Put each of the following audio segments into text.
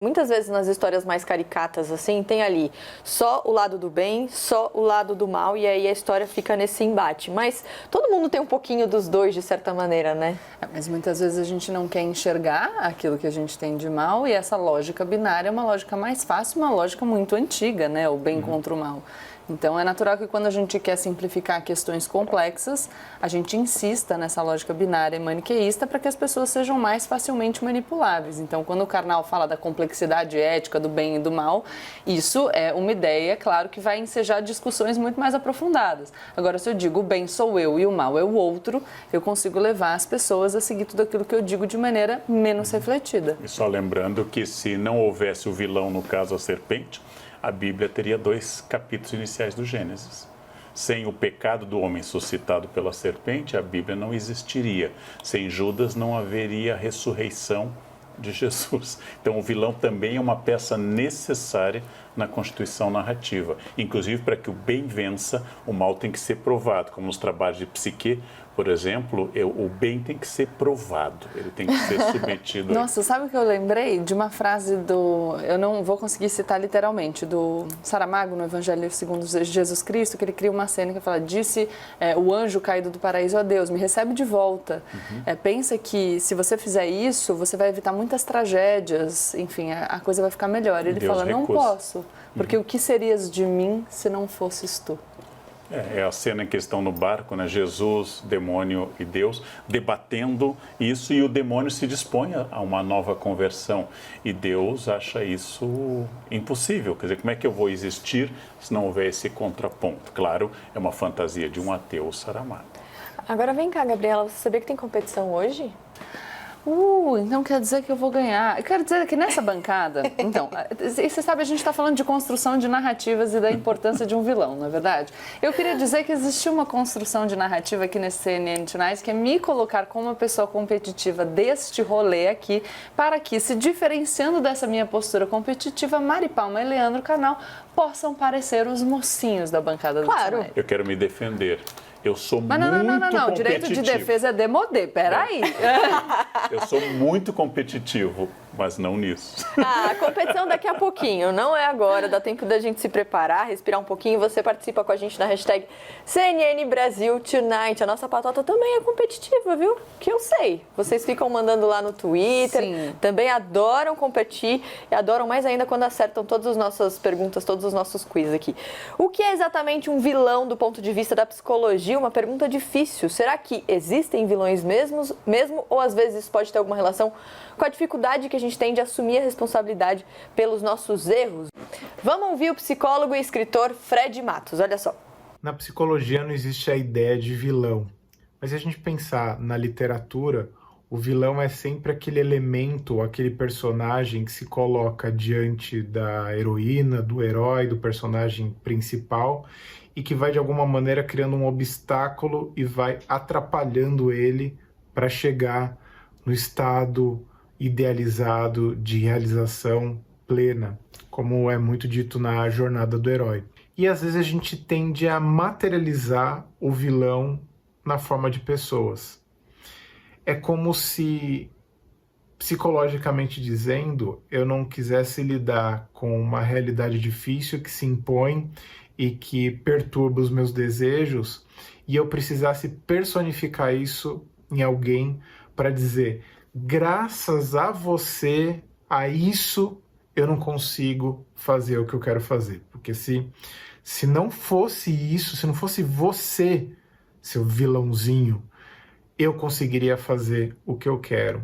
Muitas vezes nas histórias mais caricatas, assim, tem ali só o lado do bem, só o lado do mal, e aí a história fica nesse embate. Mas todo mundo tem um pouquinho dos dois, de certa maneira, né? Mas muitas vezes a gente não quer enxergar aquilo que a gente tem de mal, e essa lógica binária é uma lógica mais fácil, uma lógica muito antiga, né? O bem contra o mal. Então, é natural que quando a gente quer simplificar questões complexas, a gente insista nessa lógica binária e maniqueísta para que as pessoas sejam mais facilmente manipuláveis. Então, quando o Karnal fala da complexidade ética do bem e do mal, isso é uma ideia, claro, que vai ensejar discussões muito mais aprofundadas. Agora, se eu digo o bem sou eu e o mal é o outro, eu consigo levar as pessoas a seguir tudo aquilo que eu digo de maneira menos refletida. E só lembrando que se não houvesse o vilão, no caso a serpente, a Bíblia teria 2 capítulos iniciais do Gênesis. Sem o pecado do homem suscitado pela serpente, a Bíblia não existiria. Sem Judas, não haveria ressurreição de Jesus. Então, o vilão também é uma peça necessária na constituição narrativa. Inclusive, para que o bem vença, o mal tem que ser provado. Como nos trabalhos de psique, por exemplo, o bem tem que ser provado, ele tem que ser submetido. Nossa, sabe o que eu lembrei? De uma frase do, eu não vou conseguir citar literalmente, do Saramago no Evangelho segundo Jesus Cristo, que ele cria uma cena que fala, disse o anjo caído do paraíso a Deus, me recebe de volta. Pensa que se você fizer isso, você vai evitar muitas tragédias, enfim, a coisa vai ficar melhor. Ele Deus fala, não recusa. posso, porque o que serias de mim se não fosses tu? É a cena em que estão no barco, né? Jesus, demônio e Deus, debatendo isso, e o demônio se dispõe a uma nova conversão. E Deus acha isso impossível. Quer dizer, como é que eu vou existir se não houver esse contraponto? Claro, é uma fantasia de um ateu, Saramago. Agora vem cá, Gabriela, você sabia que tem competição hoje? Então quer dizer que eu vou ganhar. Eu quero dizer que nessa bancada, então, você sabe, a gente está falando de construção de narrativas e da importância de um vilão, não é verdade? Eu queria dizer que existiu uma construção de narrativa aqui nesse CNN Tonight, que é me colocar como uma pessoa competitiva deste rolê aqui, para que, se diferenciando dessa minha postura competitiva, Mari Palma e Leandro Carnal possam parecer os mocinhos da bancada do Tonight. Eu quero me defender. Eu sou Mas muito competitivo. não, direito de defesa é demodê, peraí. Eu sou muito competitivo, mas não nisso. A competição daqui a pouquinho, não é agora, dá tempo da gente se preparar, respirar um pouquinho. Você participa com a gente na hashtag CNN Brasil Tonight. A nossa patota também é competitiva, viu? Que eu sei. Vocês ficam mandando lá no Twitter, Sim. Também adoram competir e adoram mais ainda quando acertam todas as nossas perguntas, todos os nossos quiz aqui. O que é exatamente um vilão do ponto de vista da psicologia? Uma pergunta difícil. Será que existem vilões mesmo, ou às vezes isso pode ter alguma relação com a dificuldade que a gente tem de assumir a responsabilidade pelos nossos erros? Vamos ouvir o psicólogo e escritor Fred Matos, olha só. Na psicologia não existe a ideia de vilão, mas se a gente pensar na literatura, o vilão é sempre aquele elemento, aquele personagem que se coloca diante da heroína, do herói, do personagem principal e que vai de alguma maneira criando um obstáculo e vai atrapalhando ele para chegar no estado idealizado de realização plena, como é muito dito na jornada do herói. E às vezes a gente tende a materializar o vilão na forma de pessoas. É como se, psicologicamente dizendo, eu não quisesse lidar com uma realidade difícil que se impõe e que perturba os meus desejos, e eu precisasse personificar isso em alguém para dizer, graças a você, a isso eu não consigo fazer o que eu quero fazer. Porque se não fosse isso, se não fosse você, seu vilãozinho, eu conseguiria fazer o que eu quero.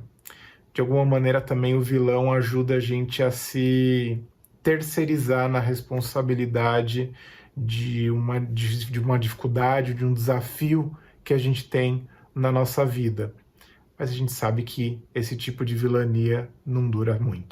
De alguma maneira também o vilão ajuda a gente a se terceirizar na responsabilidade de uma dificuldade, de um desafio que a gente tem na nossa vida. Mas a gente sabe que esse tipo de vilania não dura muito.